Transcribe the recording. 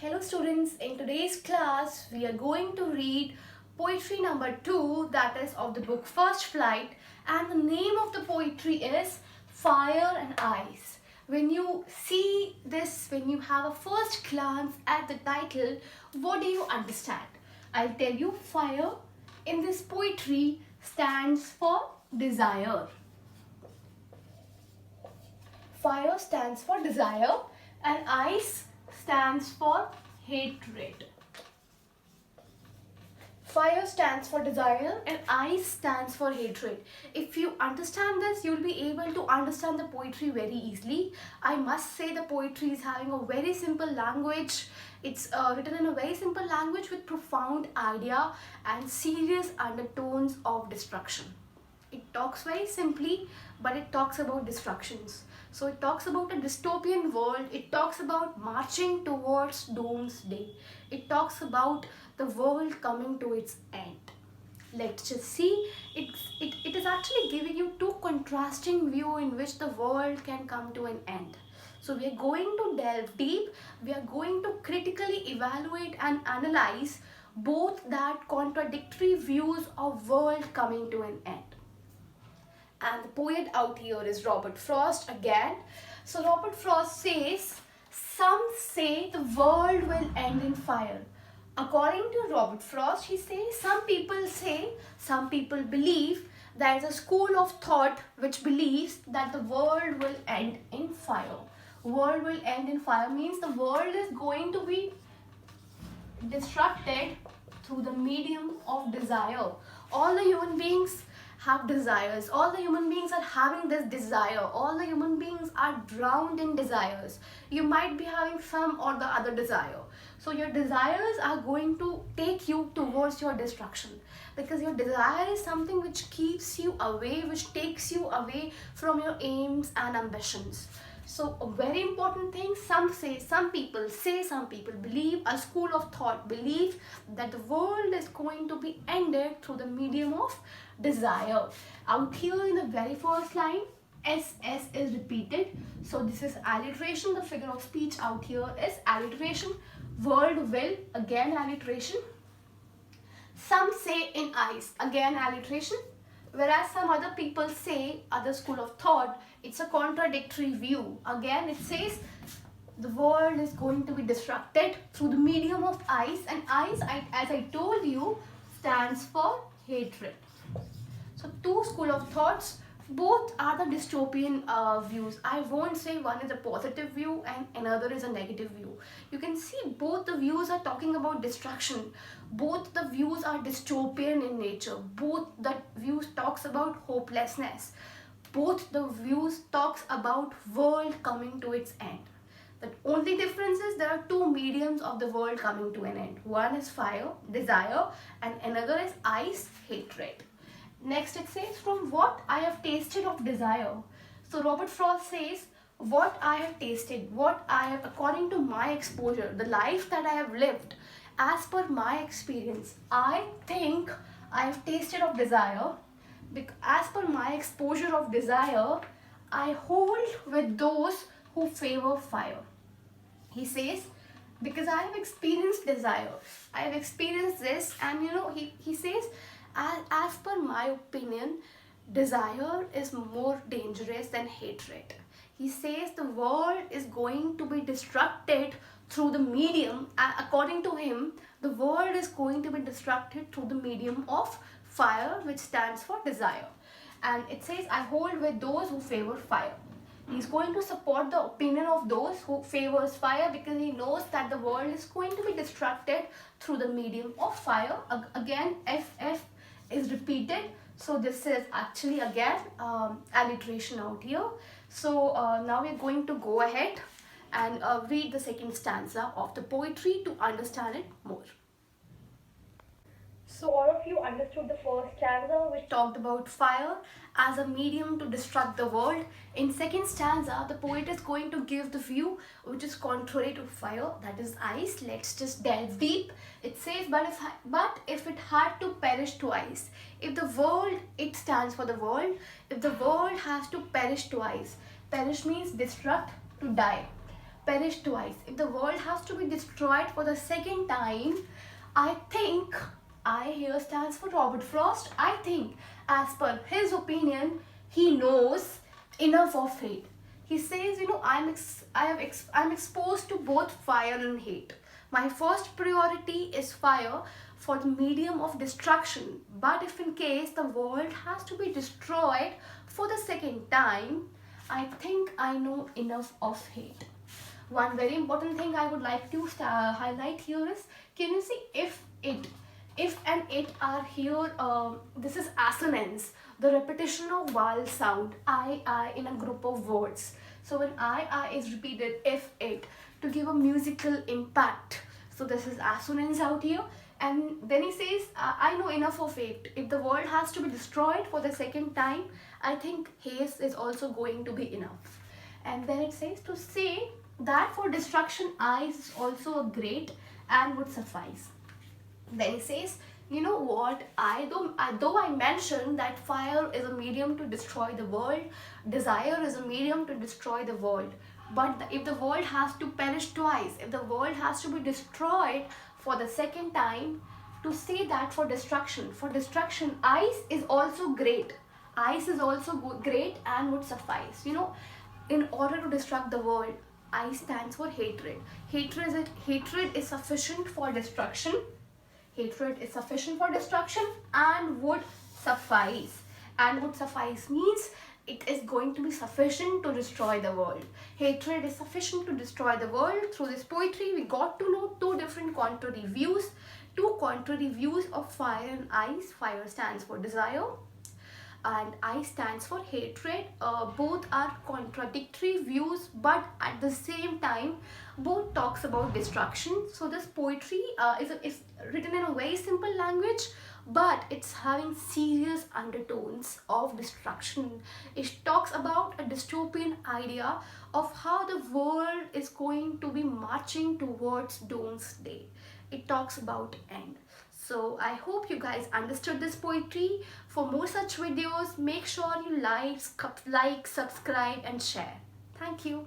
Hello students, in today's class we are going to read poetry number 2, that is of the book First Flight, and the name of the poetry is Fire and Ice. When you see this, when you have a first glance at the title, what do you understand? I'll tell you, fire in this poetry stands for desire. Fire stands for desire and ice stands for hatred. Fire stands for desire and ice stands for hatred. If you understand this, you'll be able to understand the poetry very easily. I must say the poetry is having a very simple language. It's written in a very simple language with profound idea and serious undertones of destruction. It talks very simply, but it talks about destructions. So it talks about a dystopian world. It talks about marching towards doomsday. It talks about the world coming to its end. Let's just see. It is actually giving you two contrasting views in which the world can come to an end. So we are going to delve deep. We are going to critically evaluate and analyze both that contradictory views of world coming to an end. And the poet out here is Robert Frost again. So Robert Frost says, some say the world will end in fire. According to Robert Frost, he says, some people believe, there is a school of thought which believes that the world will end in fire. World will end in fire means the world is going to be destructed through the medium of desire. All the human beings have desires. All the human beings are having this desire. All the human beings are drowned in desires. You might be having some or the other desire. So your desires are going to take you towards your destruction, because your desire is something which keeps you away, which takes you away from your aims and ambitions. So a very important thing, some people believe, a school of thought believes that the world is going to be ended through the medium of desire. Out here in the very first line, SS is repeated. So this is alliteration. The figure of speech out here is alliteration. World will, again alliteration. Some say in ice, again alliteration. Whereas some other people say, other school of thought, it's a contradictory view. Again, it says the world is going to be destructed through the medium of ice, and ice, as I told you, stands for hatred. So two school of thoughts, both are the dystopian views. I won't say one is a positive view and another is a negative view. You can see both the views are talking about destruction. Both the views are dystopian in nature. Both the views talks about hopelessness. Both the views talks about world coming to its end. The only difference is there are two mediums of the world coming to an end. One is fire, desire, and another is ice, hatred. Next it says, from what I have tasted of desire. So Robert Frost says, what I have tasted, what I have, according to my exposure, the life that I have lived, as per my experience, I think I have tasted of desire. As per my exposure of desire, I hold with those who favor fire. He says, because I have experienced desire, I have experienced this, and he says, as per my opinion, desire is more dangerous than hatred. He says the world is going to be destructed through the medium, according to him, the world is going to be destructed through the medium of fire, which stands for desire. And it says, I hold with those who favor fire. He's going to support the opinion of those who favors fire, because he knows that the world is going to be destructed through the medium of fire. Again, FF is repeated. So this is actually again alliteration out here. So now we're going to go ahead and read the second stanza of the poetry to understand it more. So all of you understood the first stanza, which talked about fire as a medium to destruct the world. In second stanza, the poet is going to give the view which is contrary to fire, that is ice. Let's just delve deep. It says, but if it had to perish twice, if the world, it stands for the world, if the world has to perish twice, perish means destruct, to die. perish twice, if the world has to be destroyed for the second time, I think I here stands for Robert Frost. I think, as per his opinion, he knows enough of hate. He says, I'm exposed to both fire and hate. My first priority is fire for the medium of destruction. But if in case the world has to be destroyed for the second time, I think I know enough of hate. One very important thing I would like to highlight here is, can you see if and it are here, this is assonance, the repetition of vowel sound I in a group of words. So when I is repeated, if it, to give a musical impact. So this is assonance out here. And then he says, I know enough of it. If the world has to be destroyed for the second time, I think haste is also going to be enough. And then it says to say that for destruction eyes is also a great and would suffice. Then he says, you know what, though I mentioned that fire is a medium to destroy the world, desire is a medium to destroy the world. But if the world has to perish twice, if the world has to be destroyed for the second time, to say that for destruction, ice is also great. Ice is also great and would suffice. In order to destruct the world, I stands for hatred. Hatred is sufficient for destruction. Hatred is sufficient for destruction and would suffice. And would suffice means it is going to be sufficient to destroy the world. Hatred is sufficient to destroy the world. Through this poetry, we got to know two different contrary views. Two contrary views of fire and ice. Fire stands for desire and ice stands for hatred. Both are contradictory views, but at the same time both talks about destruction. So this poetry is written in a very simple language, but it's having serious undertones of destruction. It talks about a dystopian idea of how the world is going to be marching towards doomsday. It talks about end. So I hope you guys understood this poetry. For more such videos, make sure you like, subscribe and share. Thank you.